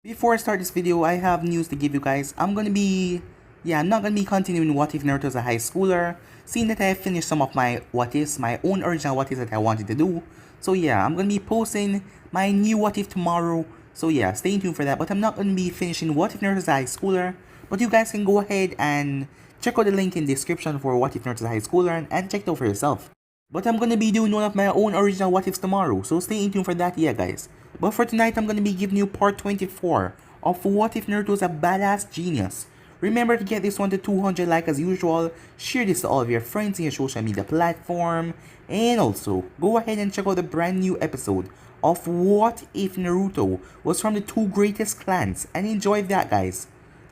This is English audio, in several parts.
Before I start this video, I have news to give you guys. I'm not gonna be continuing What If Naruto as a high schooler, seeing that I have finished some of my what ifs, my own original what ifs that I wanted to do. So yeah, I'm gonna be posting my new what if tomorrow. So yeah, stay tuned for that. But I'm not gonna be finishing What If Naruto as a high schooler. But you guys can go ahead and check out the link in the description for What If Naruto as a high schooler and check it out for yourself. But I'm gonna be doing one of my own original what ifs tomorrow, so stay tuned for that, yeah guys. But for tonight, I'm gonna be giving you part 24 of What If Naruto is a Badass Genius. Remember to get this one to 200 likes as usual, share this to all of your friends in your social media platform, and also, go ahead and check out the brand new episode of What If Naruto was from the two greatest clans, and enjoy that guys.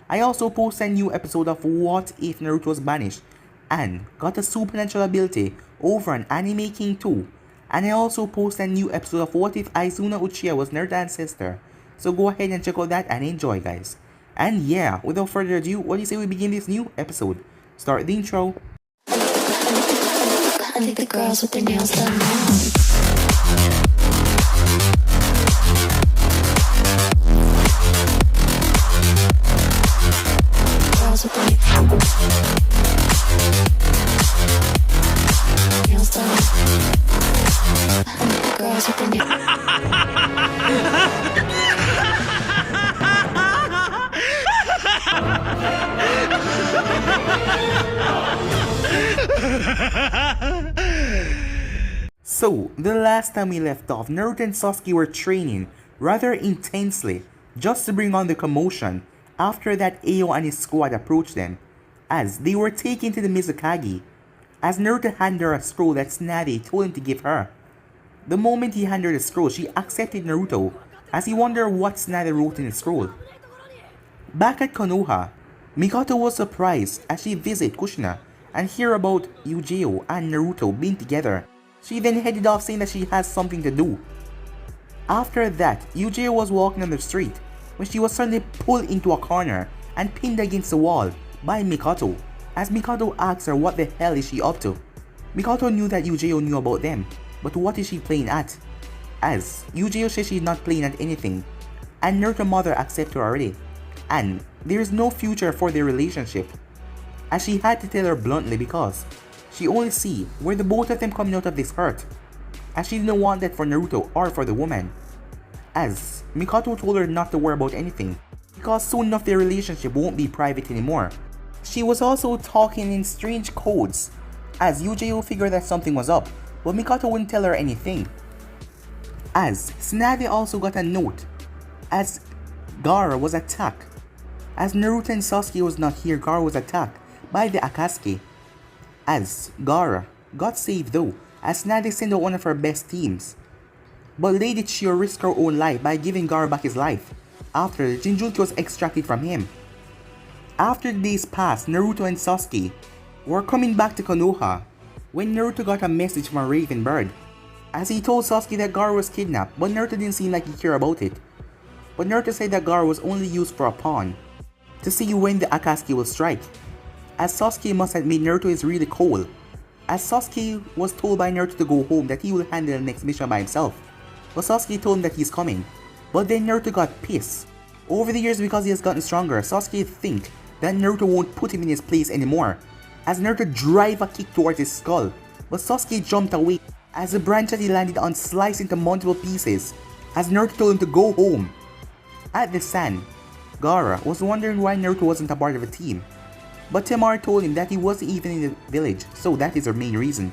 I also posted a new episode of What If Naruto was banished, and got a supernatural ability over an Anime King 2. And I also posted a new episode of What If Aizuna Uchiha was Naruto's ancestor. So go ahead and check out that and enjoy guys. And yeah, without further ado, what do you say we begin this new episode? Start the intro. I think the girls with their nails done now. Girls with their nails done. I think the girls with their So, the last time we left off, Naruto and Sasuke were training rather intensely just to bring on the commotion after that Ao and his squad approached them, as they were taken to the Mizukage, as Naruto handed her a scroll that Tsunade told him to give her. The moment he handed her the scroll, she accepted Naruto, as he wondered what Tsunade wrote in the scroll. Back at Konoha, Mikoto was surprised as she visited Kushina and hear about Eugeo and Naruto being together. She then headed off saying that she has something to do. After that, Eugeo was walking on the street when she was suddenly pulled into a corner and pinned against the wall by Mikoto, as Mikoto asked her what the hell is she up to. Mikoto knew that Eugeo knew about them, but what is she playing at? As Eugeo says she's not playing at anything, and Naruto's mother accepts her already, and there is no future for their relationship, as she had to tell her bluntly because she only see where the both of them coming out of this hurt, as she didn't want that for Naruto or for the woman. As Mikoto told her not to worry about anything, because soon enough their relationship won't be private anymore. She was also talking in strange codes, as Eugeo figured that something was up, but Mikoto wouldn't tell her anything. As Tsunade also got a note, as Gaara was attacked. As Naruto and Sasuke was not here, Gaara was attacked by the Akatsuki. As Gaara got saved though, as Tsunade sent out one of her best teams. But Lady Chiyo risked her own life by giving Gaara back his life, after the Jinchuriki was extracted from him. After the days passed, Naruto and Sasuke were coming back to Konoha, when Naruto got a message from a raven bird, as he told Sasuke that Gaara was kidnapped, but Naruto didn't seem like he cared about it. But Naruto said that Gaara was only used for a pawn, to see when the Akatsuki will strike, as Sasuke must admit Naruto is really cold, as Sasuke was told by Naruto to go home that he will handle the next mission by himself, but Sasuke told him that he's coming. But then Naruto got pissed. Over the years, because he has gotten stronger, Sasuke think that Naruto won't put him in his place anymore, as Naruto drive a kick towards his skull, but Sasuke jumped away, as the branch that he landed on sliced into multiple pieces, as Naruto told him to go home. At the sand, Gaara was wondering why Naruto wasn't a part of a team, but Temari told him that he wasn't even in the village, so that is her main reason.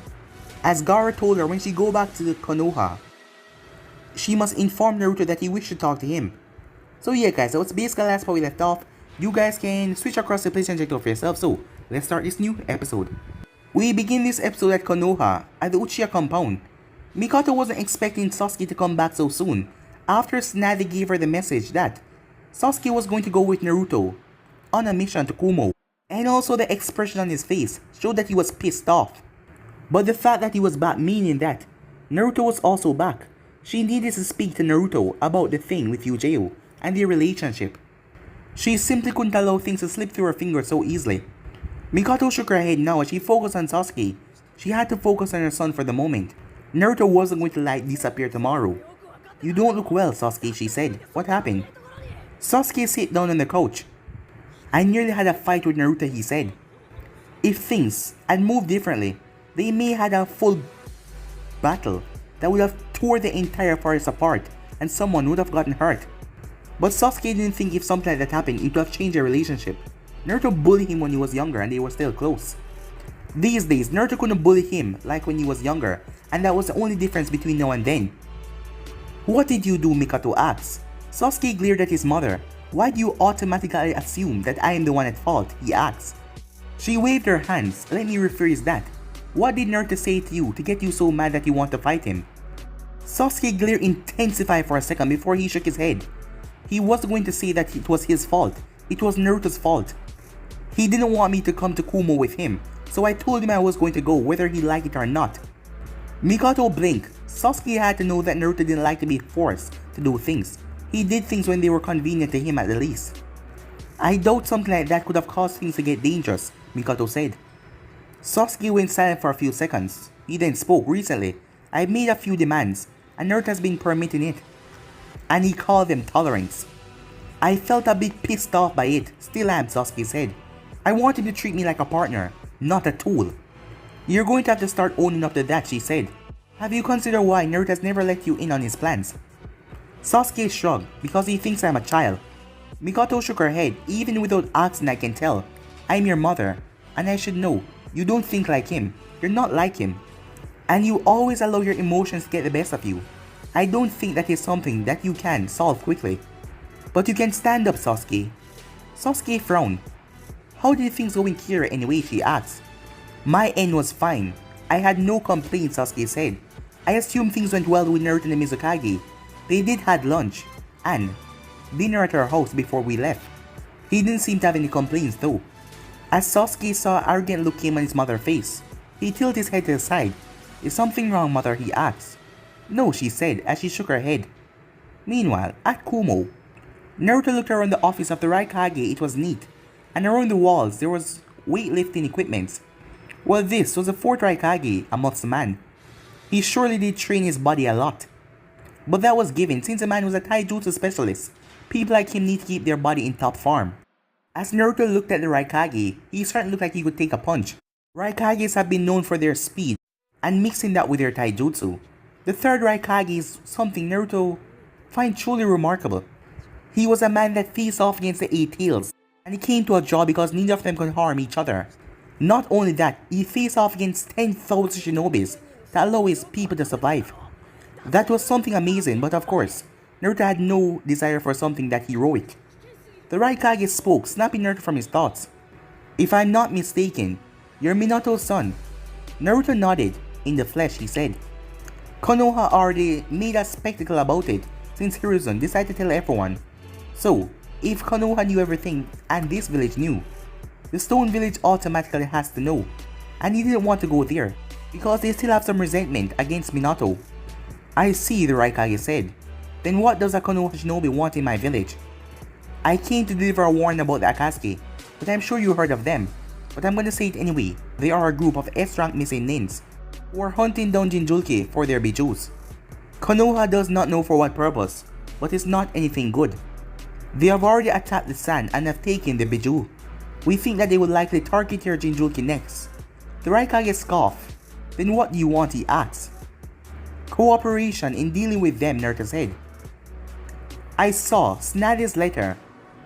As Gaara told her when she go back to the Konoha, she must inform Naruto that he wished to talk to him. So yeah guys, that was basically the last part we left off. You guys can switch across the place and check it out for yourself, so let's start this new episode. We begin this episode at Konoha, at the Uchiha compound. Mikoto wasn't expecting Sasuke to come back so soon, after Tsunade gave her the message that Sasuke was going to go with Naruto on a mission to Kumo, and also the expression on his face showed that he was pissed off. But the fact that he was back meaning that Naruto was also back. She needed to speak to Naruto about the thing with Eugeo and their relationship. She simply couldn't allow things to slip through her fingers so easily. Mikoto shook her head now as she focused on Sasuke. She had to focus on her son for the moment. Naruto wasn't going to disappear tomorrow. You don't look well, Sasuke, she said. What happened? Sasuke sat down on the couch. I nearly had a fight with Naruto, he said. If things had moved differently, they may have had a full battle that would have tore the entire forest apart and someone would have gotten hurt. But Sasuke didn't think if something like that happened, it would have changed their relationship. Naruto bullied him when he was younger and they were still close. These days, Naruto couldn't bully him like when he was younger, and that was the only difference between now and then. What did you do? Mikato asked. Sasuke glared at his mother. Why do you automatically assume that I am the one at fault? He asked. She waved her hands. Let me rephrase that. What did Naruto say to you to get you so mad that you want to fight him? Sasuke's glare intensified for a second before he shook his head. He wasn't going to say that it was his fault. It was Naruto's fault. He didn't want me to come to Kumo with him, so I told him I was going to go whether he liked it or not. Mikato blinked. Sasuke had to know that Naruto didn't like to be forced to do things. He did things when they were convenient to him at the least. I doubt something like that could have caused things to get dangerous, Mikato said. Sasuke went silent for a few seconds. He then spoke. Recently, I made a few demands, and Naruto has been permitting it. And he called them tolerance. I felt a bit pissed off by it. Still am, Sasuke said. I want him to treat me like a partner, not a tool. You're going to have to start owning up to that, she said. Have you considered why Naruto has never let you in on his plans? Sasuke shrugged, because he thinks I'm a child. Mikato shook her head. Even without asking, I can tell. I'm your mother, and I should know. You don't think like him. You're not like him. And you always allow your emotions to get the best of you. I don't think that is something that you can solve quickly. But you can stand up, Sasuke. Sasuke frowned. How did things go in Kira anyway, she asked. My end was fine. I had no complaints, Sasuke said. I assumed things went well with Naruto and Mizukage. They did had lunch and dinner at our house before we left. He didn't seem to have any complaints though. As Sasuke saw an arrogant look came on his mother's face, he tilted his head to the side. Is something wrong, mother? He asked. No, she said as she shook her head. Meanwhile, at Kumo, Naruto looked around the office of the Raikage. It was neat, and around the walls there was weightlifting equipment. Well, this was the fourth Raikage, a muscle man. He surely did train his body a lot. But that was given since the man was a taijutsu specialist. People like him need to keep their body in top form. As Naruto looked at the Raikage, he certainly looked like he could take a punch. Raikages have been known for their speed, and mixing that with their taijutsu. The third Raikage is something Naruto finds truly remarkable. He was a man that faced off against the Eight Tails, and he came to a draw because neither of them could harm each other. Not only that, he faced off against 10,000 shinobis to allow his people to survive. That was something amazing, but of course, Naruto had no desire for something that heroic. The Raikage spoke, snapping Naruto from his thoughts. If I'm not mistaken, you're Minato's son. Naruto nodded. In the flesh, he said. Konoha already made a spectacle about it since Hiruzen decided to tell everyone. So, if Konoha knew everything and this village knew, the Stone Village automatically has to know. And he didn't want to go there because they still have some resentment against Minato. I see, the Raikage said. Then what does a Konoha shinobi want in my village? I came to deliver a warning about the Akatsuki, but I'm sure you heard of them. But I'm gonna say it anyway. They are a group of S-rank missing nins who are hunting down Jinchuriki for their bijus. Konoha does not know for what purpose, but it's not anything good. They have already attacked the sand and have taken the biju. We think that they will likely target your Jinchuriki next. The Raikage scoffed. Then what do you want? He asked. Cooperation in dealing with them, Naruto said. I saw Tsunade's letter.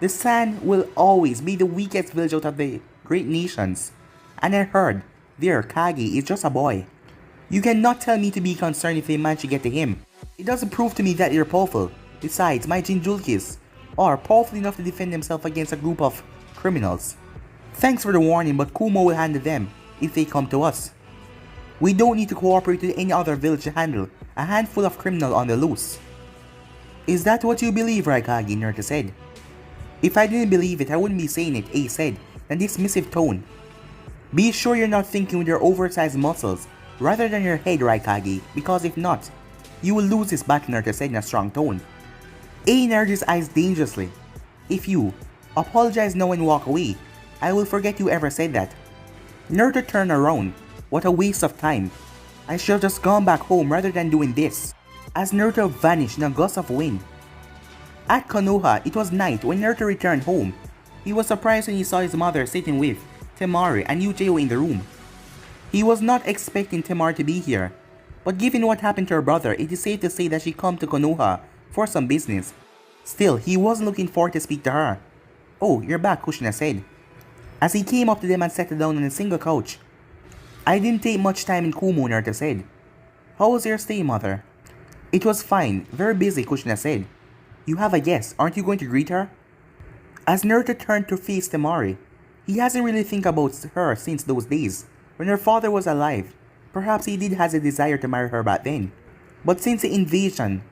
The Sand will always be the weakest village out of the great nations. And I heard their Kage is just a boy. You cannot tell me to be concerned if they manage to get to him. It doesn't prove to me that they're powerful. Besides, my Jinchurikis are powerful enough to defend themselves against a group of criminals. Thanks for the warning, but Kumo will handle them if they come to us. We don't need to cooperate with any other village to handle a handful of criminals on the loose. Is that what you believe, Raikage? Naruto said. If I didn't believe it, I wouldn't be saying it, Ace said in a dismissive tone. Be sure you're not thinking with your oversized muscles rather than your head, Raikage, because if not, you will lose this battle, Naruto said in a strong tone. A narrowed his eyes dangerously. If you apologize now and walk away, I will forget you ever said that. Naruto turned around. What a waste of time. I should have just gone back home rather than doing this. As Naruto vanished in a gust of wind, At Konoha, it was night when Naruto returned home. He was surprised when he saw his mother sitting with Temari and Yujiro in the room. He was not expecting Temari to be here, but given what happened to her brother, it is safe to say that she came to Konoha for some business. Still, he wasn't looking forward to speak to her. "Oh, you're back," Kushina said, as he came up to them and sat down on a single couch. "I didn't take much time in Kumo," Naruto said. "How was your stay, mother?" "It was fine, very busy," Kushina said. "You have a guest, aren't you going to greet her?" As Naruto turned to face Temari, he hasn't really think about her since those days, when her father was alive. Perhaps he did has a desire to marry her back then. But since the invasion,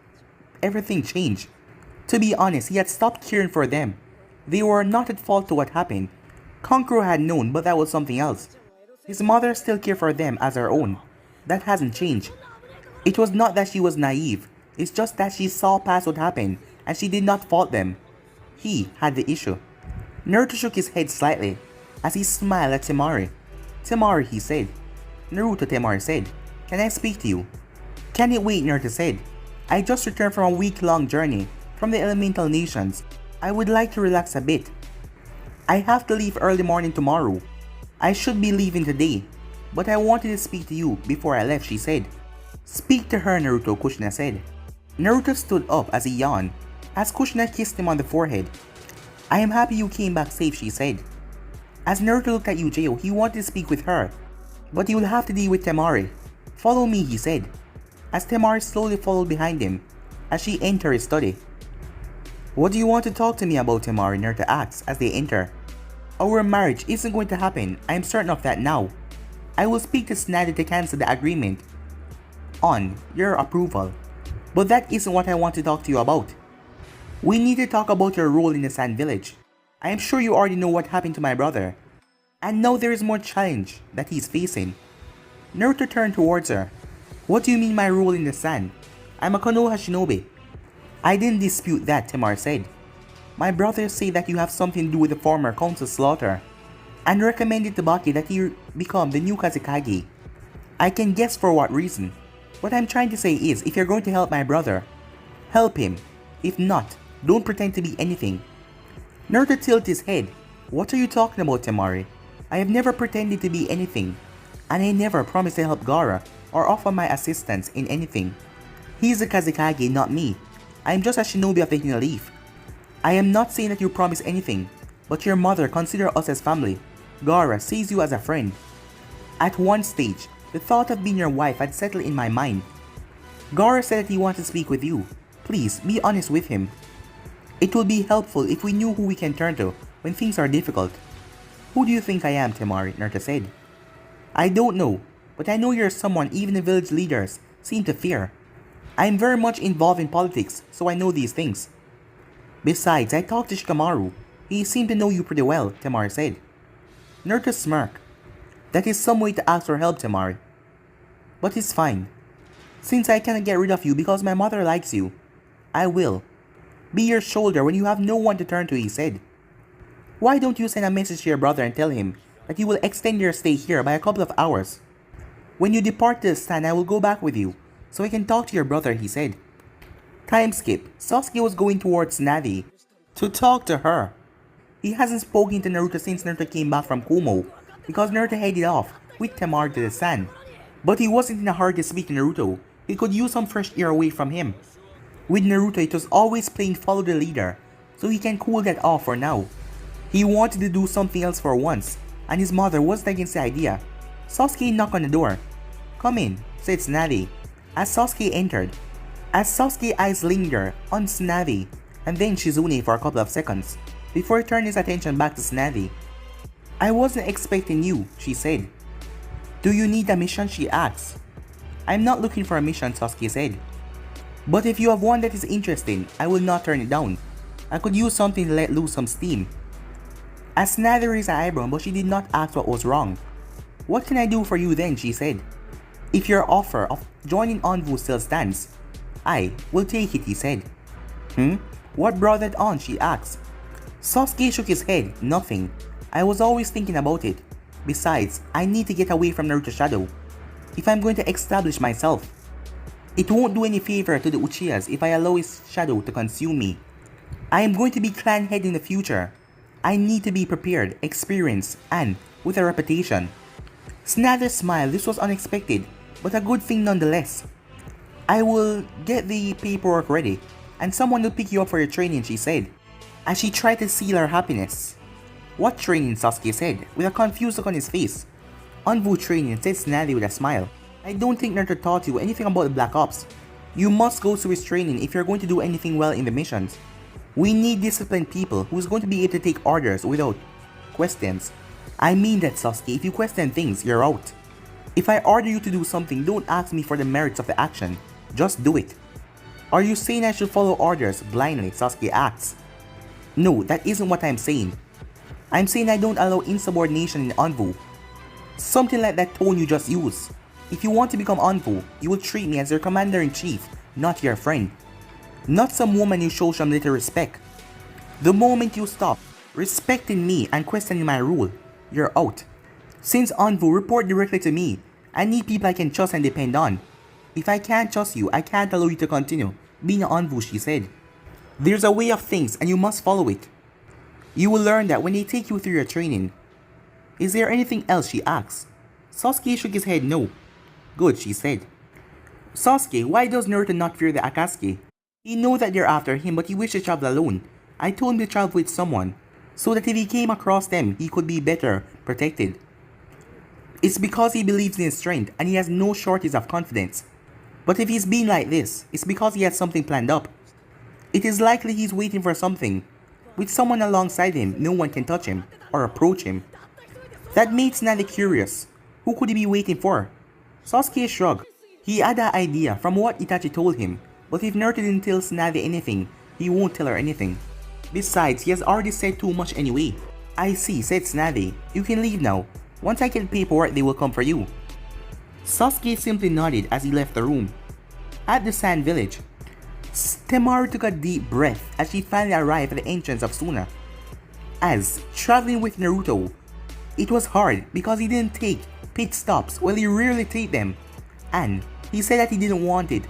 everything changed. To be honest, he had stopped caring for them. They were not at fault to what happened. Kankuro had known, but that was something else. His mother still cared for them as her own. That hasn't changed. It was not that she was naive, it's just that she saw past what happened and she did not fault them. He had the issue. Naruto shook his head slightly as he smiled at Temari. "Temari," he said. "Naruto," Temari said. "Can I speak to you?" "Can it wait?" Naruto said. "I just returned from a week-long journey from the elemental nations. I would like to relax a bit. I have to leave early morning tomorrow. I should be leaving today, but I wanted to speak to you before I left," she said. "Speak to her, Naruto," Kushina said. Naruto stood up as he yawned, as Kushina kissed him on the forehead. "I am happy you came back safe," she said. As Naruto looked at Yujiro, he wanted to speak with her, but he will have to deal with Temari. "Follow me," he said, as Temari slowly followed behind him as she entered his study. "What do you want to talk to me about, Temari?" Naruto asks as they enter. "Our marriage isn't going to happen, I am certain of that now. I will speak to Tsunade to cancel the agreement on your approval. But that isn't what I want to talk to you about. We need to talk about your role in the Sand Village. I am sure you already know what happened to my brother, and now there is more challenge that he's facing." Naruto turned towards her. "What do you mean my role in the sand? I'm a Konoha shinobi." "I didn't dispute that," Temari said. "My brothers say that you have something to do with the former council slaughter, and recommended to Baki that he become the new Kazekage. I can guess for what reason. What I'm trying to say is, if you're going to help my brother, help him. If not, don't pretend to be anything." Naruto tilted his head. "What are you talking about, Temari? I have never pretended to be anything, and I never promised to help Gaara or offer my assistance in anything. He is a Kazekage, not me. I am just a shinobi of the Hina Leaf. I am not saying that you promise anything, but your mother considers us as family. Gaara sees you as a friend. At one stage, the thought of being your wife had settled in my mind. Gaara said that he wants to speak with you. Please, be honest with him. It will be helpful if we knew who we can turn to when things are difficult." "Who do you think I am, Temari?" Naruto said. "I don't know, but I know you're someone even the village leaders seem to fear. I am very much involved in politics, so I know these things. Besides, I talked to Shikamaru. He seemed to know you pretty well," Temari said. Naruto smirked. "That is some way to ask for help, Temari. But it's fine. Since I cannot get rid of you because my mother likes you, I will be your shoulder when you have no one to turn to," he said. "Why don't you send a message to your brother and tell him that you will extend your stay here by a couple of hours? When you depart to the stand, I will go back with you, so I can talk to your brother," he said. Time skip. Sasuke was going towards Tsunade to talk to her. He hasn't spoken to Naruto since Naruto came back from Kumo, because Naruto headed off with Temari to the stand. But he wasn't in a hurry to speak to Naruto. He could use some fresh air away from him. With Naruto, it was always plain follow the leader, so he can cool that off for now. He wanted to do something else for once, and his mother wasn't against the idea. Sasuke knocked on the door. "Come in," said Tsunade, as Sasuke entered. As Sasuke's eyes lingered on Tsunade and then Shizune for a couple of seconds, before he turned his attention back to Tsunade. "I wasn't expecting you," she said. "Do you need a mission?" she asked. "I'm not looking for a mission," Sasuke said. "But if you have one that is interesting, I will not turn it down. I could use something to let loose some steam." As Tsunade raised her eyebrow, but she did not ask what was wrong. "What can I do for you then?" she said. "If your offer of joining Envu still stands, I will take it," he said. What brought that on?" she asked. Sasuke shook his head. "Nothing. I was always thinking about it. Besides, I need to get away from Naruto's shadow if I'm going to establish myself. It won't do any favor to the Uchihas if I allow his shadow to consume me. I am going to be clan head in the future. I need to be prepared, experienced, and with a reputation. Snather smiled. This was unexpected, but a good thing nonetheless. I will get the paperwork ready, and someone will pick you up for your training, she said, as she tried to seal her happiness. What training? Sasuke said, with a confused look on his face. Anbu training, said Snathy with a smile. I don't think Naruto taught you anything about the Black Ops. You must go through his training if you're going to do anything well in the missions. We need disciplined people who's going to be able to take orders without questions. I mean that, Sasuke. If you question things, you're out. If I order you to do something, don't ask me for the merits of the action. Just do it. Are you saying I should follow orders blindly? Sasuke asks. No, that isn't what I'm saying. I'm saying I don't allow insubordination in Anbu. Something like that tone you just used. If you want to become Anbu, you will treat me as your commander-in-chief, not your friend. Not some woman you show some little respect. The moment you stop respecting me and questioning my rule, you're out. Since Anbu, report directly to me. I need people I can trust and depend on. If I can't trust you, I can't allow you to continue being an Anbu, she said. There's a way of things and you must follow it. You will learn that when they take you through your training. Is there anything else? She asked. Sasuke shook his head no. Good, she said. Sasuke, why does Naruto not fear the Akatsuki? He knows that they're after him, but he wishes to travel alone. I told him to travel with someone, so that if he came across them, he could be better protected. It's because he believes in his strength, and he has no shortage of confidence. But if he's being like this, it's because he has something planned up. It is likely he's waiting for something. With someone alongside him, no one can touch him, or approach him. That made Tsunade curious. Who could he be waiting for? Sasuke shrugged. He had an idea from what Itachi told him, but if Naruto didn't tell Tsunade anything, he won't tell her anything. Besides, he has already said too much anyway. I see, said Tsunade. You can leave now. Once I get paperwork, they will come for you. Sasuke simply nodded as he left the room. At the Sand Village, Temari took a deep breath as she finally arrived at the entrance of Suna. As traveling with Naruto, it was hard because he didn't take pit stops. Well, he rarely take them, and he said that he didn't want it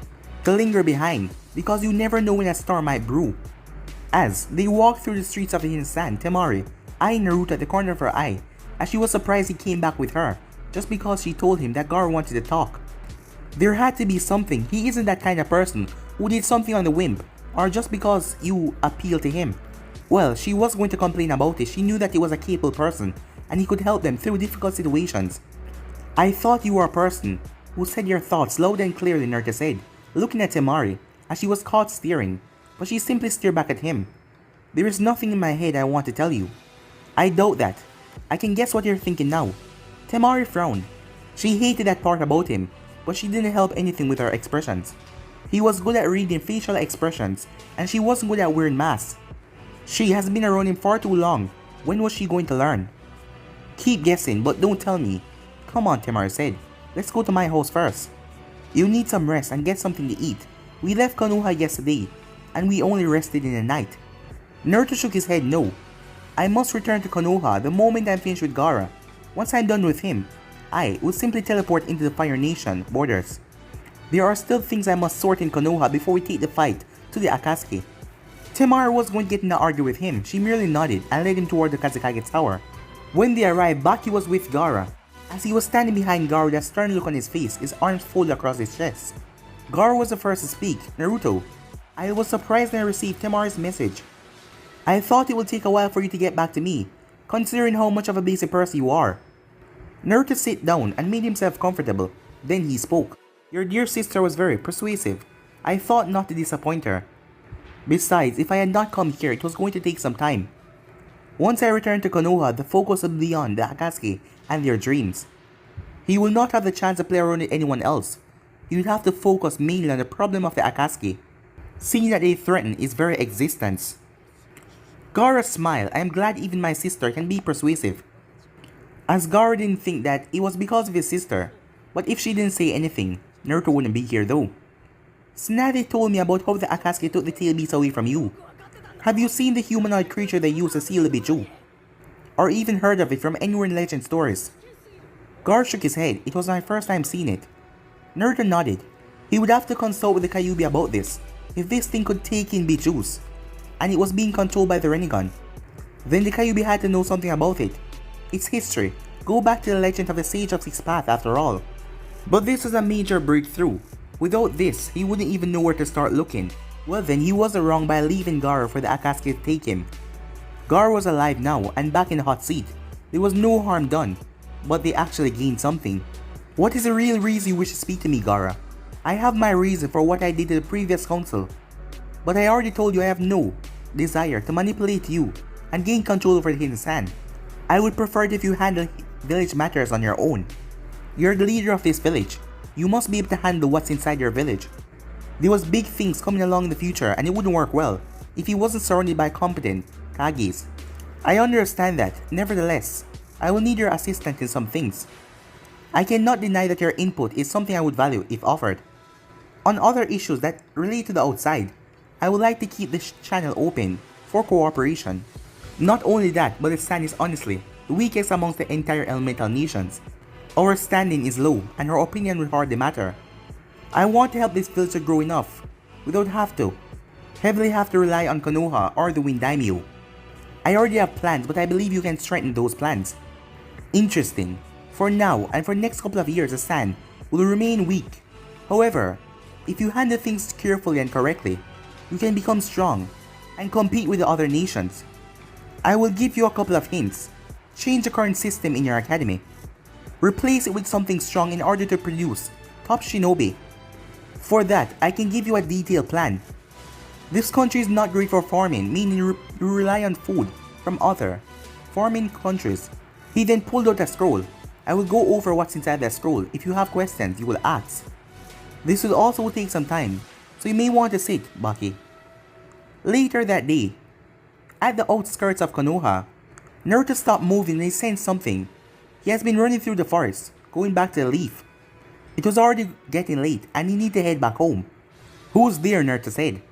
to linger behind because you never know when a storm might brew. As they walked through the streets of the hidden sand, Temari eyed Naruto at the corner of her eye as she was surprised he came back with her just because she told him that Gaara wanted to talk. There had to be something. He isn't that kind of person who did something on the whim or just because you appeal to him. Well, she was going to complain about it. She knew that he was a capable person and he could help them through difficult situations. I thought you were a person who said your thoughts loud and clearly, Naruto said, looking at Temari as she was caught staring, but she simply stared back at him. There is nothing in my head I want to tell you. I doubt that. I can guess what you're thinking now. Temari frowned. She hated that part about him, but she didn't help anything with her expressions. He was good at reading facial expressions, and she wasn't good at wearing masks. She has been around him far too long. When was she going to learn? Keep guessing, but don't tell me. Come on, Temari said. Let's go to my house first. You need some rest and get something to eat. We left Konoha yesterday, and we only rested in the night. Naruto shook his head no. I must return to Konoha the moment I'm finished with Gaara. Once I'm done with him, I will simply teleport into the Fire Nation borders. There are still things I must sort in Konoha before we take the fight to the Akatsuki. Temari was going to get in an argument with him. She merely nodded and led him toward the Kazekage Tower. When they arrived, Baki was with Gaara. As he was standing behind Gaara with a stern look on his face, his arms folded across his chest. Gaara was the first to speak. Naruto, I was surprised when I received Temari's message. I thought it would take a while for you to get back to me, considering how much of a basic person you are. Naruto sat down and made himself comfortable. Then he spoke. Your dear sister was very persuasive. I thought not to disappoint her. Besides, if I had not come here, it was going to take some time. Once I return to Konoha, the focus will be on the Akatsuki and their dreams. He will not have the chance to play around with anyone else. He will have to focus mainly on the problem of the Akatsuki, seeing that they threaten his very existence. Gaara smiled. I am glad even my sister can be persuasive. As Gaara didn't think that it was because of his sister, but if she didn't say anything, Naruto wouldn't be here though. Tsunade told me about how the Akatsuki took the tail beast away from you. Have you seen the humanoid creature they used to seal the Biju? Or even heard of it from anywhere in legend stories? Gaara shook his head. It was my first time seeing it. Naruto nodded. He would have to consult with the Kyuubi about this, if this thing could take in Bijus. and it was being controlled by the Rinnegan. Then the Kyuubi had to know something about it. Its history. Go back to the legend of the Sage of Six Paths after all. But this was a major breakthrough. Without this, he wouldn't even know where to start looking. Well then, he wasn't wrong by leaving Gaara for the Akatsuki to take him. Gaara was alive now and back in the hot seat. There was no harm done, but they actually gained something. What is the real reason you wish to speak to me, Gaara? I have my reason for what I did to the previous council. But I already told you I have no desire to manipulate you and gain control over the Hidden Sand. I would prefer it if you handle village matters on your own. You're the leader of this village. You must be able to handle what's inside your village. There was big things coming along in the future and it wouldn't work well if he wasn't surrounded by competent Kages. I understand that. Nevertheless, I will need your assistance in some things. I cannot deny that your input is something I would value if offered. On other issues that relate to the outside, I would like to keep this channel open for cooperation. Not only that, but the Sand is honestly the weakest amongst the entire elemental nations. Our standing is low and our opinion will hardly matter. I want to help this village to grow enough without heavily have to rely on Konoha or the Wind Daimyo. I already have plans, but I believe you can strengthen those plans. Interesting. For now and for the next couple of years, the Sand will remain weak. However, if you handle things carefully and correctly, you can become strong and compete with the other nations. I will give you a couple of hints. Change the current system in your academy. Replace it with something strong in order to produce top shinobi. For that, I can give you a detailed plan. This country is not great for farming, meaning you rely on food from other farming countries. He then pulled out a scroll. I will go over what's inside that scroll. If you have questions, you will ask. This will also take some time, so you may want to sit, Baki. Later that day, at the outskirts of Konoha, Naruto stopped moving and he sensed something. He has been running through the forest, going back to the leaf. It was already getting late and he needed to head back home. Who's there? Naruto said.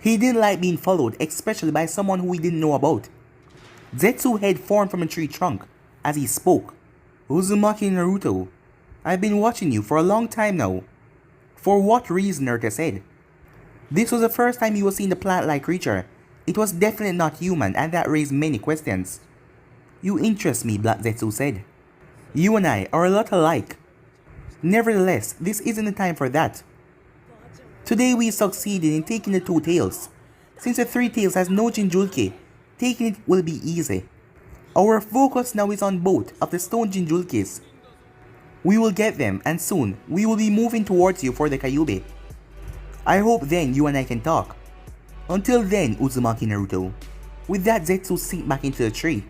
He didn't like being followed, especially by someone who he didn't know about. Zetsu's head formed from a tree trunk as he spoke. Uzumaki Naruto, I've been watching you for a long time now. For what reason? Naruto said. This was the first time he was seeing the plant-like creature. It was definitely not human and that raised many questions. You interest me, Black Zetsu said. You and I are a lot alike. Nevertheless, this isn't the time for that. Today we succeeded in taking the two tails. Since the three tails has no Jinjulki, taking it will be easy. Our focus now is on both of the stone Jinjulkis. We will get them and soon we will be moving towards you for the Kyuubi. I hope then you and I can talk. Until then, Uzumaki Naruto. With that, Zetsu sank back into the tree.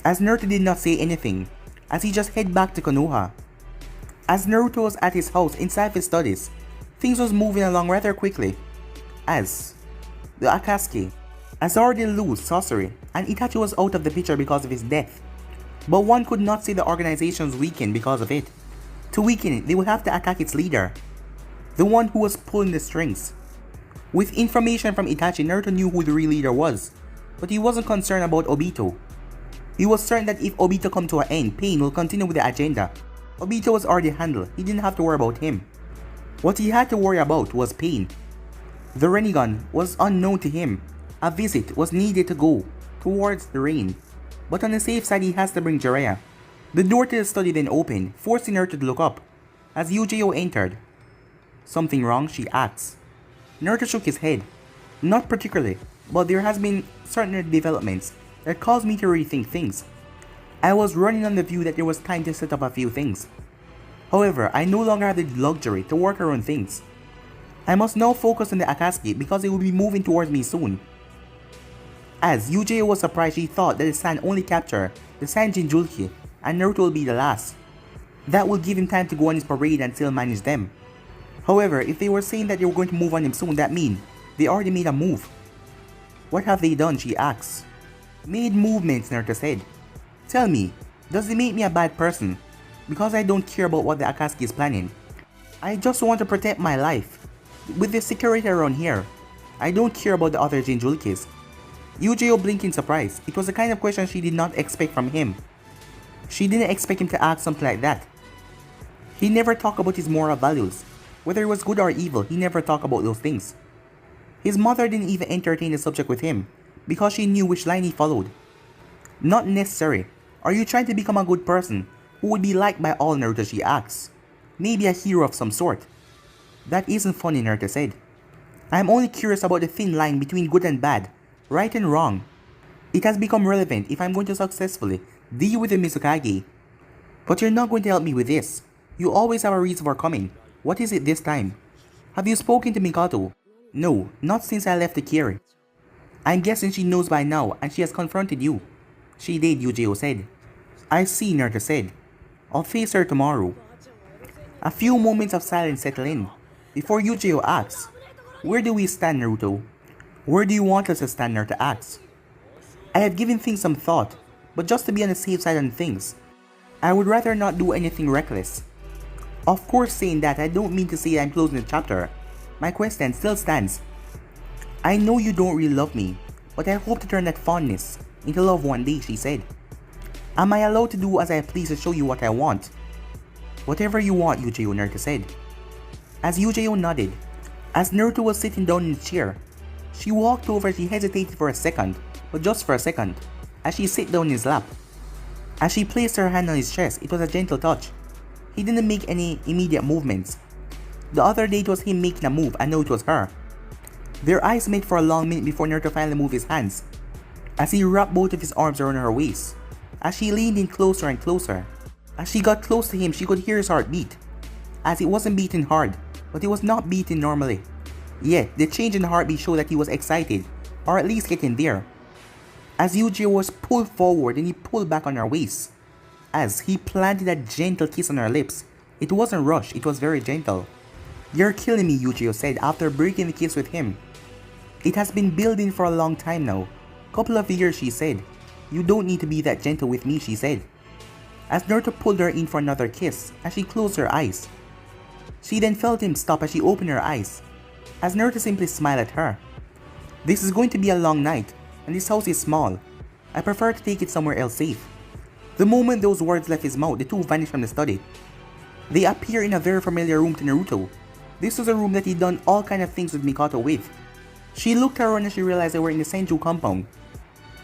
As Naruto did not say anything, as he just headed back to Konoha. As Naruto was at his house inside his studies, things was moving along rather quickly. As the Akatsuki has already lost sorcery and Itachi was out of the picture because of his death. But one could not say the organization's weakened because of it. To weaken it, they would have to attack its leader, the one who was pulling the strings. With information from Itachi, Naruto knew who the real leader was, but he wasn't concerned about Obito. He was certain that if Obito come to an end, Pain will continue with the agenda. Obito was already handled, he didn't have to worry about him. What he had to worry about was Pain. The Rinnegan was unknown to him. A visit was needed to go towards the rain, but on the safe side he has to bring Jiraiya. The door to the study then opened, forcing Naruto to look up. As Yujo entered. Something wrong? She asks. Naruto shook his head. Not particularly, but there has been certain developments that caused me to rethink things. I was running on the view that there was time to set up a few things. However, I no longer have the luxury to work around things. I must now focus on the Akatsuki because it will be moving towards me soon. As Yujo was surprised, she thought that the Sand only captured the Sand Jinjulki and Naruto will be the last. That will give him time to go on his parade and still manage them. However, if they were saying that they were going to move on him soon, that means they already made a move. What have they done? She asks. Made movements, Naruto said. Tell me, does it make me a bad person? Because I don't care about what the Akatsuki is planning. I just want to protect my life. With the security around here, I don't care about the other Jinjulkis. Yujo blinked in surprise. It was the kind of question she did not expect from him. She didn't expect him to ask something like that. He never talked about his moral values. Whether it was good or evil, he never talked about those things. His mother didn't even entertain the subject with him because she knew which line he followed. Not necessary. Are you trying to become a good person who would be liked by all, Naruto, she asks. Maybe a hero of some sort. That isn't funny, Naruto said. I'm only curious about the thin line between good and bad, right and wrong. It has become relevant if I'm going to successfully deal with the Mizukage. But you're not going to help me with this. You always have a reason for coming. What is it this time? Have you spoken to Mikato? No, not since I left the Kiri. I'm guessing she knows by now and she has confronted you. She did, Yujiro said. I see, Naruto said. I'll face her tomorrow. A few moments of silence settle in before Yujiro asks, where do we stand, Naruto? Where do you want us to stand, Naruto asks. I have given things some thought, but just to be on the safe side on things, I would rather not do anything reckless. Of course, saying that, I don't mean to say I'm closing the chapter. My question still stands. I know you don't really love me, but I hope to turn that fondness into love one day, she said. Am I allowed to do as I please to show you what I want? Whatever you want, Yujiro, Naruto said. As Yujiro nodded, as Naruto was sitting down in the chair, she walked over. She hesitated for a second, but just for a second, as she sat down in his lap. As she placed her hand on his chest, it was a gentle touch. He didn't make any immediate movements. The other day it was him making a move, and now it was her. Their eyes met for a long minute before Naruto finally moved his hands, as he wrapped both of his arms around her waist. As she leaned in closer and closer, as she got close to him, she could hear his heart beat. As it wasn't beating hard, but it was not beating normally. Yet, the change in the heartbeat showed that he was excited, or at least getting there. As Yujiro was pulled forward and he pulled back on her waist, as he planted a gentle kiss on her lips. It wasn't rushed, it was very gentle. You're killing me, Yujiro said after breaking the kiss with him. It has been building for a long time now. Couple of years, she said. You don't need to be that gentle with me, she said. As Naruto pulled her in for another kiss, as she closed her eyes. She then felt him stop as she opened her eyes, as Naruto simply smiled at her. This is going to be a long night, and this house is small. I prefer to take it somewhere else safe. The moment those words left his mouth, the two vanished from the study. They appear in a very familiar room to Naruto. This was a room that he'd done all kind of things with Mikato with. She looked around as she realized they were in the Senju compound.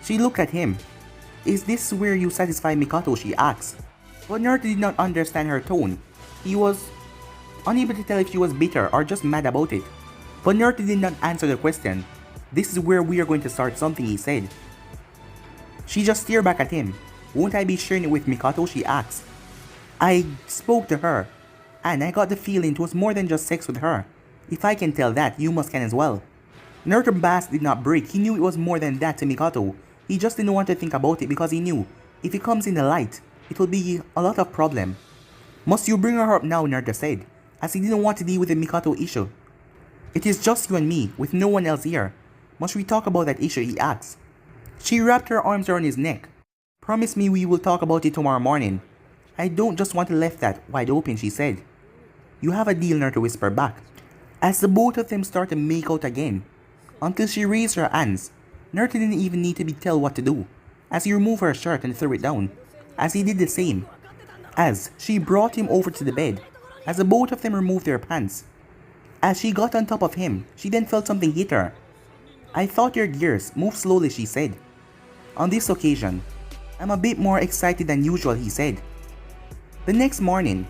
She looked at him. Is this where you satisfy Mikato, she asked. But Naruto did not understand her tone. He was unable to tell if she was bitter or just mad about it. But Naruto did not answer the question. This is where we are going to start something, he said. She just stared back at him. Won't I be sharing it with Mikato, she asked. I spoke to her, and I got the feeling it was more than just sex with her. If I can tell that, you must can as well. Naruto's mask did not break. He knew it was more than that to Mikato. He just didn't want to think about it because he knew, if it comes in the light, it will be a lot of problem. Must you bring her up now, Naruto said, as he didn't want to deal with the Mikato issue. It is just you and me, with no one else here. Must we talk about that issue, he asked. She wrapped her arms around his neck. Promise me we will talk about it tomorrow morning. I don't just want to leave that wide open, she said. You have a deal, Naruto whispered back, as the both of them started to make out again. Until she raised her hands, Naruto didn't even need to be told what to do, as he removed her shirt and threw it down, as he did the same. As she brought him over to the bed, as the both of them removed their pants. As she got on top of him, she then felt something hit her. I thought your gears moved slowly, she said. On this occasion, I'm a bit more excited than usual, he said. The next morning,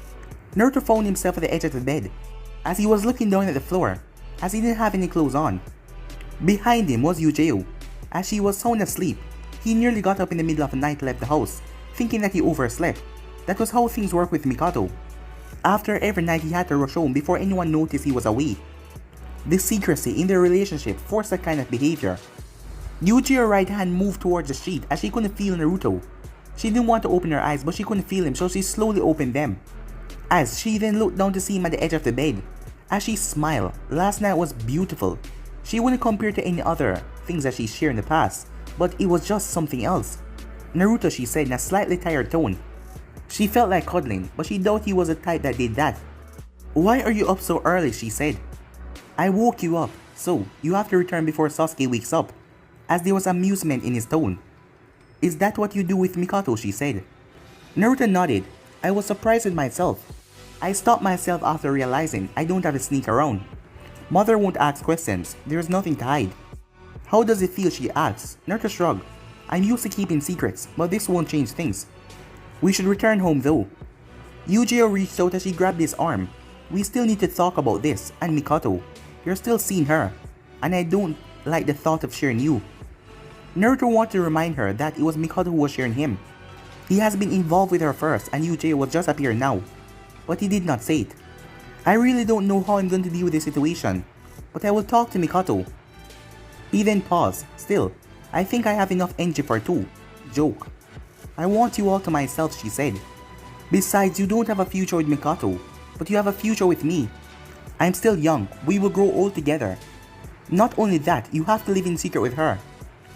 Naruto found himself at the edge of the bed, as he was looking down at the floor, as he didn't have any clothes on. Behind him was Yujiro. As she was sound asleep, he nearly got up in the middle of the night and left the house, thinking that he overslept. That was how things work with Mikato. After every night he had to rush home before anyone noticed he was away. The secrecy in their relationship forced that kind of behavior. Yujiro's right hand moved towards the sheet as she couldn't feel Naruto. She didn't want to open her eyes, but she couldn't feel him, so she slowly opened them. As she then looked down to see him at the edge of the bed. As she smiled, last night was beautiful. She wouldn't compare to any other things that she shared in the past, but it was just something else. Naruto, she said in a slightly tired tone. She felt like cuddling, but she doubted he was the type that did that. Why are you up so early, she said. I woke you up, so you have to return before Sasuke wakes up, as there was amusement in his tone. Is that what you do with Mikato, she said. Naruto nodded. I was surprised with myself. I stopped myself after realizing I don't have to sneak around. Mother won't ask questions, there's nothing to hide. How does it feel, she asks. Naruto shrugs. I'm used to keeping secrets, but this won't change things. We should return home though. Yujiro reached out as she grabbed his arm. We still need to talk about this, and Mikoto. You're still seeing her, and I don't like the thought of sharing you. Naruto wanted to remind her that it was Mikoto who was sharing him. He has been involved with her first, and Yujiro was just appearing now. But he did not say it. I really don't know how I'm going to deal with this situation, but I will talk to Mikoto. He then paused. Still, I think I have enough energy for two. Joke. I want you all to myself, she said. Besides, you don't have a future with Mikoto, but you have a future with me. I'm still young, we will grow old together. Not only that, you have to live in secret with her.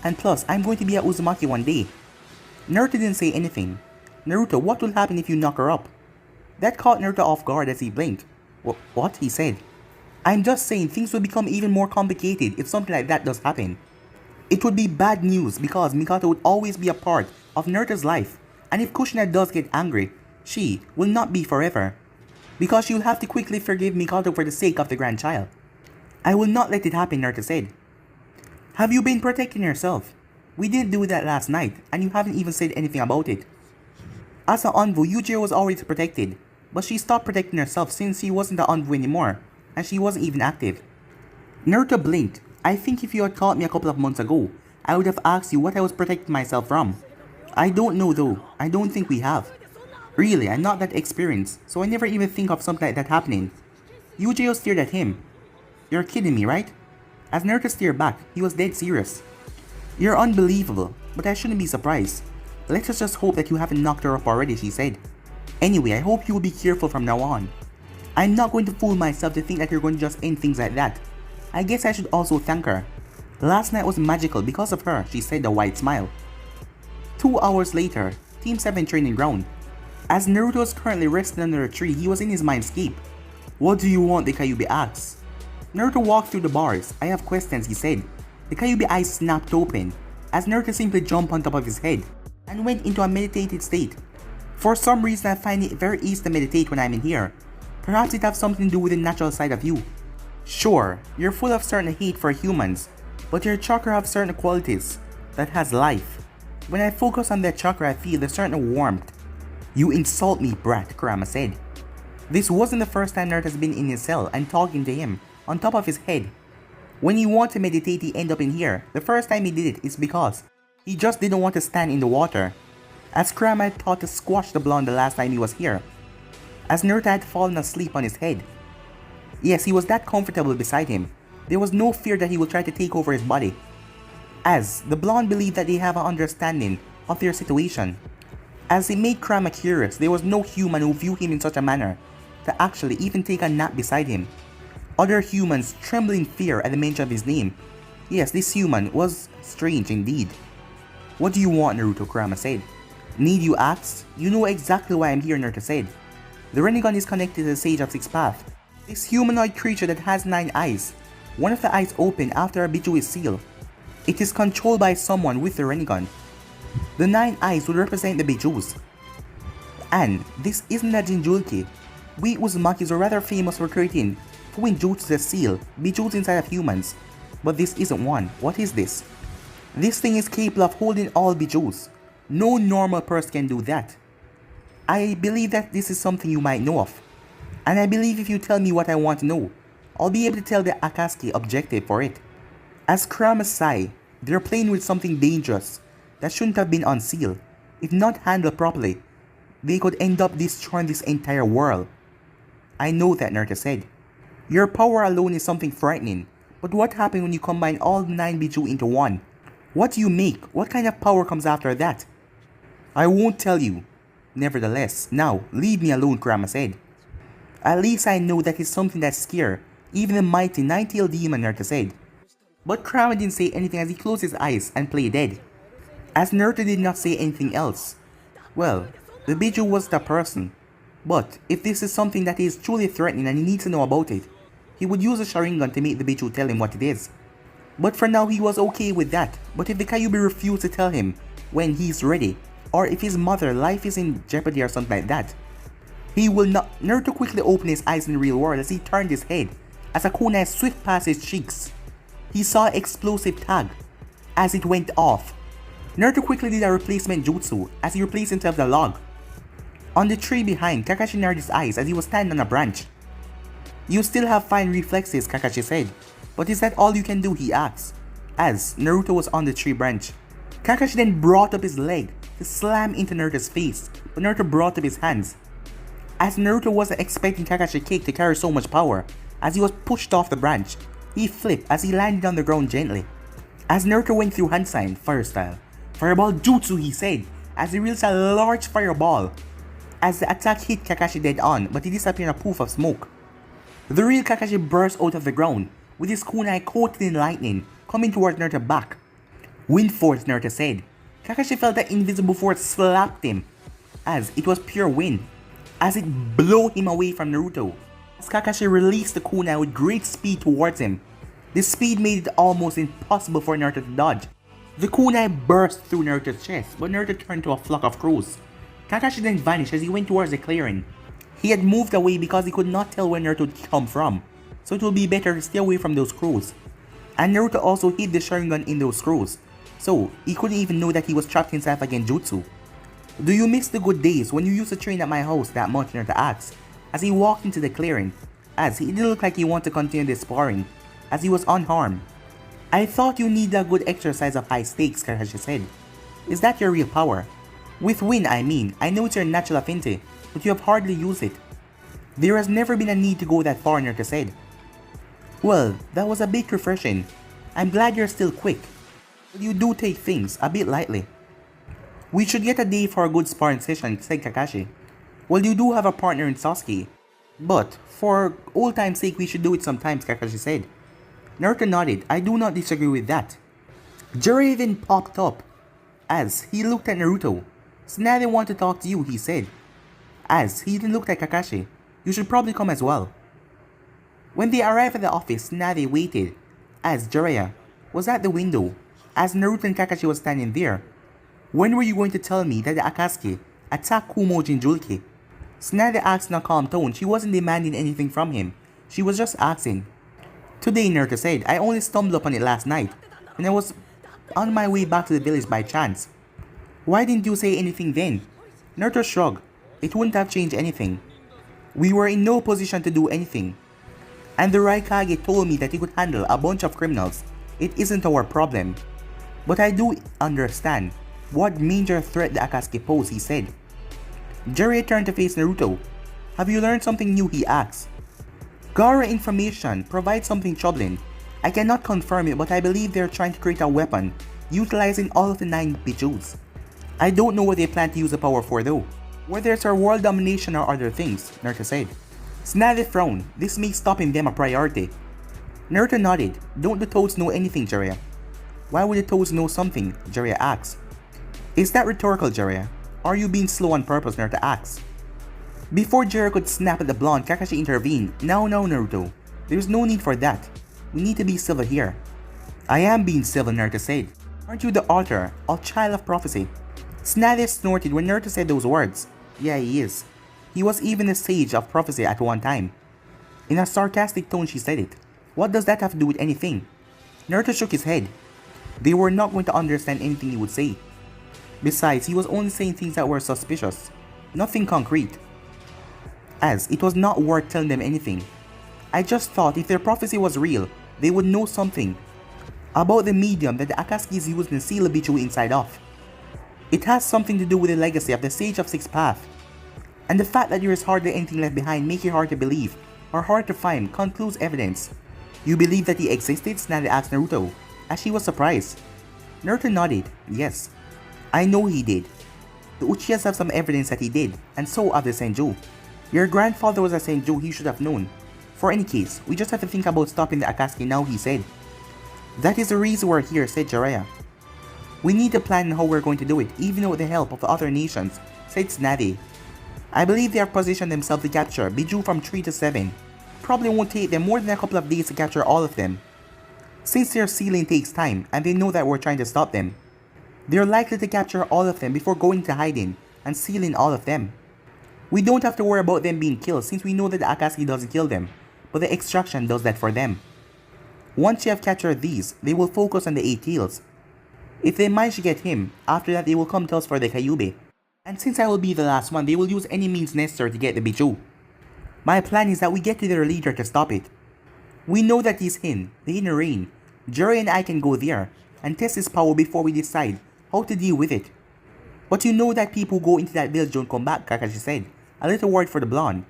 And plus, I'm going to be at Uzumaki one day. Naruto didn't say anything. Naruto, what will happen if you knock her up? That caught Naruto off guard as he blinked. What? He said. I'm just saying things will become even more complicated if something like that does happen. It would be bad news because Mikoto would always be a part of Naruto's life, and if Kushina does get angry, she will not be forever. Because she'll have to quickly forgive Mikoto for the sake of the grandchild. I will not let it happen, Naruto said. Have you been protecting yourself? We didn't do that last night, and you haven't even said anything about it. As an envoy, Yujiro was always protected, but she stopped protecting herself since she wasn't an envoy anymore, and she wasn't even active. Naruto blinked. I think if you had caught me a couple of months ago, I would have asked you what I was protecting myself from. I don't know though, I don't think we have. Really, I'm not that experienced, so I never even think of something like that happening. Yujiro stared at him. You're kidding me, right? As Naruto stared back, he was dead serious. You're unbelievable, but I shouldn't be surprised. Let us just hope that you haven't knocked her up already, she said. Anyway, I hope you will be careful from now on. I'm not going to fool myself to think that you're going to just end things like that. I guess I should also thank her. Last night was magical because of her, she said with a wide smile. 2 hours later, Team 7 training ground. As Naruto was currently resting under a tree, he was in his mindscape. What do you want? The Kyuubi asked. Naruto walked through the bars. I have questions, he said. The Kyuubi eyes snapped open, as Naruto simply jumped on top of his head, and went into a meditative state. For some reason I find it very easy to meditate when I'm in here. Perhaps it has something to do with the natural side of you. Sure, you're full of certain hate for humans, but your chakra have certain qualities that has life. When I focus on that chakra I feel a certain warmth. You insult me, brat, Kurama said. This wasn't the first time Naruto has been in his cell and talking to him on top of his head. When he wanted to meditate he ended up in here. The first time he did it is because he just didn't want to stand in the water. As Kurama had thought to squash the blonde the last time he was here. As Naruto had fallen asleep on his head. Yes, he was that comfortable beside him. There was no fear that he would try to take over his body. As the blonde believed that they have an understanding of their situation. As it made Kurama curious, there was no human who viewed him in such a manner to actually even take a nap beside him. Other humans trembled in fear at the mention of his name. Yes, this human was strange indeed. What do you want, Naruto? Kurama said. Need you ask? You know exactly why I'm here, Naruto said. The Rinnegan is connected to the Sage of Six Paths. This humanoid creature that has 9 eyes. One of the eyes open after a Biju is sealed. It is controlled by someone with the Rinnegan. The 9 eyes will represent the Bijus. And this isn't a Jinjulki. We Uzumakis are rather famous for creating Fuinjutsu that seal Bijus inside of humans. But this isn't one. What is this? This thing is capable of holding all Bijus. No normal person can do that. I believe that this is something you might know of. And I believe if you tell me what I want to know, I'll be able to tell the Akatsuki objective for it. As Kurama sighed, they're playing with something dangerous that shouldn't have been unsealed. If not handled properly, they could end up destroying this entire world. I know that, Naruto said. Your power alone is something frightening, but what happens when you combine all 9 Biju into one? What do you make? What kind of power comes after that? I won't tell you. Nevertheless, now, leave me alone, Kurama said. At least I know that it's something that scares even the mighty 9-tailed demon, Naruto said. But Kurama didn't say anything as he closed his eyes and played dead. As Naruto did not say anything else. Well, the Biju was the person. But if this is something that is truly threatening and he needs to know about it, he would use a Sharingan to make the Biju tell him what it is. But for now he was okay with that. But if the Kyuubi refused to tell him when he's ready, or if his mother's life is in jeopardy or something like that, he will not. Naruto quickly opened his eyes in the real world as he turned his head as a kunai swift past his cheeks. He saw explosive tag as it went off. Naruto quickly did a replacement jutsu as he replaced himself with a log. On the tree behind, Kakashi narrowed his eyes as he was standing on a branch. "You still have fine reflexes," Kakashi said. "But is that all you can do?" he asked, as Naruto was on the tree branch. Kakashi then brought up his leg to slam into Naruto's face, but Naruto brought up his hands. As Naruto wasn't expecting Kakashi Cake to carry so much power, as he was pushed off the branch, he flipped as he landed on the ground gently. As Naruto went through hand sign, fire style. "Fireball jutsu," he said, as he released a large fireball. As the attack hit Kakashi dead on, but he disappeared in a poof of smoke. The real Kakashi burst out of the ground, with his kunai coated in lightning, coming towards Naruto's back. "Wind force," Naruto said. Kakashi felt that invisible force slapped him, as it was pure wind, as it blew him away from Naruto. As Kakashi released the kunai with great speed towards him, this speed made it almost impossible for Naruto to dodge. The kunai burst through Naruto's chest, but Naruto turned to a flock of crows. Kakashi then vanished as he went towards the clearing. He had moved away because he could not tell where Naruto would come from, so it would be better to stay away from those crows. And Naruto also hid the Sharingan in those crows, so he couldn't even know that he was trapped inside a genjutsu. "Do you miss the good days when you used to train at my house that much?" Naruto asked, as he walked into the clearing, as he didn't look like he wanted to continue this sparring, as he was unharmed. "I thought you needed a good exercise of high stakes," Kakashi said. "Is that your real power?" "With wind, I mean. I know it's your natural affinity, but you have hardly used it." "There has never been a need to go that far," Naruto said. "Well, that was a bit refreshing. I'm glad you're still quick. But you do take things a bit lightly." "We should get a day for a good sparring session," said Kakashi. "Well, you do have a partner in Sasuke. But, for old time's sake, we should do it sometimes," Kakashi said. Naruto nodded. "I do not disagree with that." Jiraiya then popped up, as he looked at Naruto. "Tsunade want to talk to you," he said, as he then looked at Kakashi. "You should probably come as well." When they arrived at the office, Tsunade waited, as Jiraiya was at the window, as Naruto and Kakashi was standing there. "When were you going to tell me that the Akatsuki attacked Kumo Jinchuriki?" Tsunade asked in a calm tone. She wasn't demanding anything from him. She was just asking. "Today," Naruto said. "I only stumbled upon it last night, and I was on my way back to the village by chance." "Why didn't you say anything then?" Naruto shrugged. "It wouldn't have changed anything. We were in no position to do anything. And the Raikage told me that he could handle a bunch of criminals. It isn't our problem. But I do understand what major threat the Akatsuki pose," he said. Jiraiya turned to face Naruto. "Have you learned something new?" he asked. "Gaara information provides something troubling. I cannot confirm it, but I believe they're trying to create a weapon utilizing all of the 9 Bichus. I don't know what they plan to use the power for though. Whether it's our world domination or other things," Naruto said. Tsunade frowned. This makes stopping them a priority. Naruto nodded. "Don't the Toads know anything, Jiraiya?" "Why would the Toads know something?" Jiraiya asked. "Is that rhetorical, Jiraiya? Are you being slow on purpose?" Naruto asked. Before Jiraiya could snap at the blonde, Kakashi intervened. No, Naruto. There's no need for that. We need to be civil here." "I am being civil," Naruto said. "Aren't you the author or child of prophecy?" Tsunade snorted when Naruto said those words. "Yeah, he is. He was even the sage of prophecy at one time." In a sarcastic tone she said it. "What does that have to do with anything?" Naruto shook his head. They were not going to understand anything he would say. Besides, he was only saying things that were suspicious, nothing concrete, as it was not worth telling them anything. "I just thought if their prophecy was real, they would know something about the medium that the Akatsuki's used to seal a Bichu inside of. It has something to do with the legacy of the Sage of Six Paths. And the fact that there is hardly anything left behind make it hard to believe, or hard to find, concludes evidence." "You believe that he existed?" Tsunade asked Naruto, as she was surprised. Naruto nodded. "Yes. I know he did. The Uchihas have some evidence that he did, and so have the Senju. Your grandfather was a Senju, he should have known. For any case, we just have to think about stopping the Akatsuki now," he said. "That is the reason we're here," said Jiraiya. "We need to plan how we're going to do it, even with the help of the other nations," said Tsunade. "I believe they have positioned themselves to capture Biju from 3 to 7. Probably won't take them more than a couple of days to capture all of them. Since their sealing takes time, and they know that we're trying to stop them, they're likely to capture all of them before going to hiding and sealing all of them. We don't have to worry about them being killed since we know that the Akatsuki doesn't kill them, but the extraction does that for them. Once you have captured these, they will focus on the 8 tails. If they manage to get him, after that they will come to us for the Kyuubi. And since I will be the last one, they will use any means necessary to get the Bijou. My plan is that we get to their leader to stop it. We know that he's Hin, the inner rain. Jerry and I can go there and test his power before we decide how to deal with it. But you know that people who go into that village don't come back, Kakashi said. A little word for the blonde.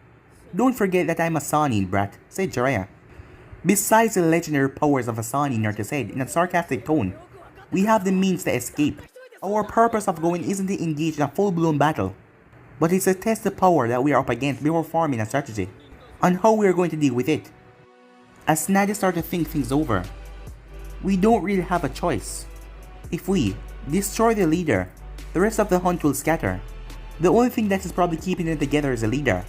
Don't forget that I'm a Sanin, brat, said Jiraiya. Besides the legendary powers of a Sanin, Naruto said in a sarcastic tone, we have the means to escape. Our purpose of going isn't to engage in a full-blown battle, but it's to test the power that we are up against before forming a strategy on how we are going to deal with it. As Nadia started to think things over, we don't really have a choice. If we destroy the leader, the rest of the hunt will scatter. The only thing that is probably keeping them together is the leader.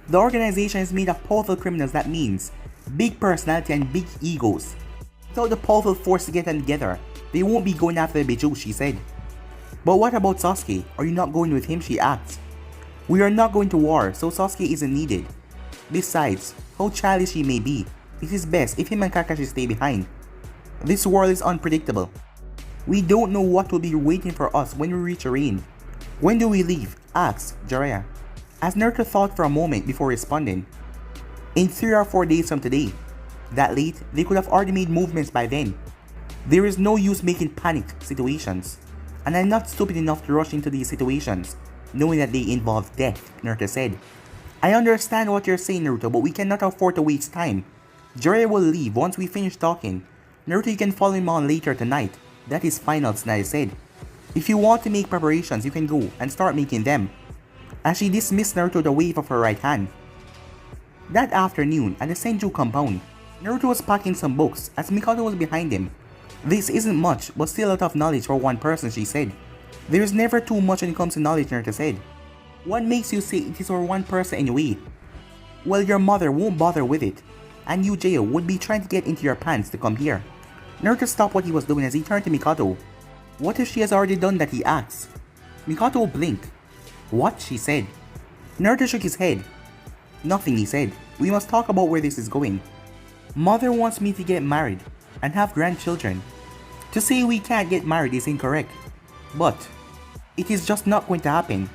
The organization is made of powerful criminals, that means big personality and big egos. Without the powerful force to get them together, they won't be going after the Bijou, she said. But what about Sasuke? Are you not going with him? She asked. We are not going to war, so Sasuke isn't needed. Besides, how childish he may be, it is best if him and Kakashi stay behind. This world is unpredictable. We don't know what will be waiting for us when we reach Arene. When do we leave? Asked Jiraiya. As Naruto thought for a moment before responding. In 3 or 4 days from today. That late, they could have already made movements by then. There is no use making panic situations. And I'm not stupid enough to rush into these situations, knowing that they involve death, Naruto said. I understand what you're saying, Naruto, but we cannot afford to waste time. Jiraiya will leave once we finish talking. Naruto, you can follow him on later tonight. That is final, Tsunade said. If you want to make preparations, you can go and start making them. As she dismissed Naruto with a wave of her right hand. That afternoon, at the Senju compound, Naruto was packing some books as Mikado was behind him. This isn't much, but still a lot of knowledge for one person, she said. There is never too much when it comes to knowledge, Naruto said. What makes you say it is for one person anyway? Well, your mother won't bother with it, and you, Jayo, would be trying to get into your pants to come here. Naruto stopped what he was doing as he turned to Mikado. What if she has already done that, he asked. Mikado blinked. What? She said. Naruto shook his head. Nothing, he said. We must talk about where this is going. Mother wants me to get married and have grandchildren. To say we can't get married is incorrect. But it is just not going to happen.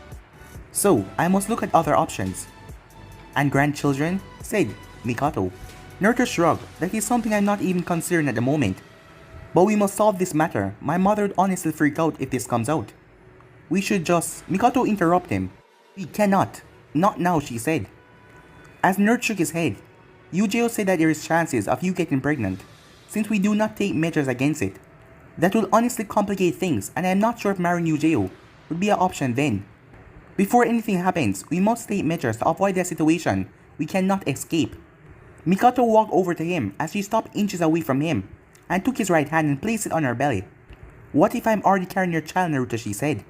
So I must look at other options. And grandchildren? Said Mikado. Naruto shrugged. That is something I'm not even considering at the moment. But we must solve this matter. My mother would honestly freak out if this comes out. We should just... Mikado interrupted him. We cannot. Not now, she said. As Naruto shook his head, Yujiro said that there is chances of you getting pregnant, since we do not take measures against it. That will honestly complicate things, and I am not sure if marrying Yujiro would be an option then. Before anything happens, we must take measures to avoid that situation we cannot escape. Mikado walked over to him as she stopped inches away from him, and took his right hand and placed it on her belly. What if I'm already carrying your child, Naruto, she said.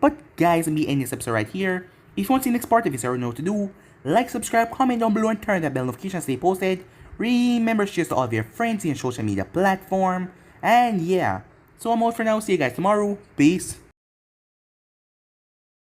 But guys, I'm ending this episode right here. If you want to see the next part of this, you know what to do. Like, subscribe, comment down below, and turn that bell notification to stay posted. Remember to share to all of your friends in social media platform. And yeah, so I'm out for now. See you guys tomorrow. Peace.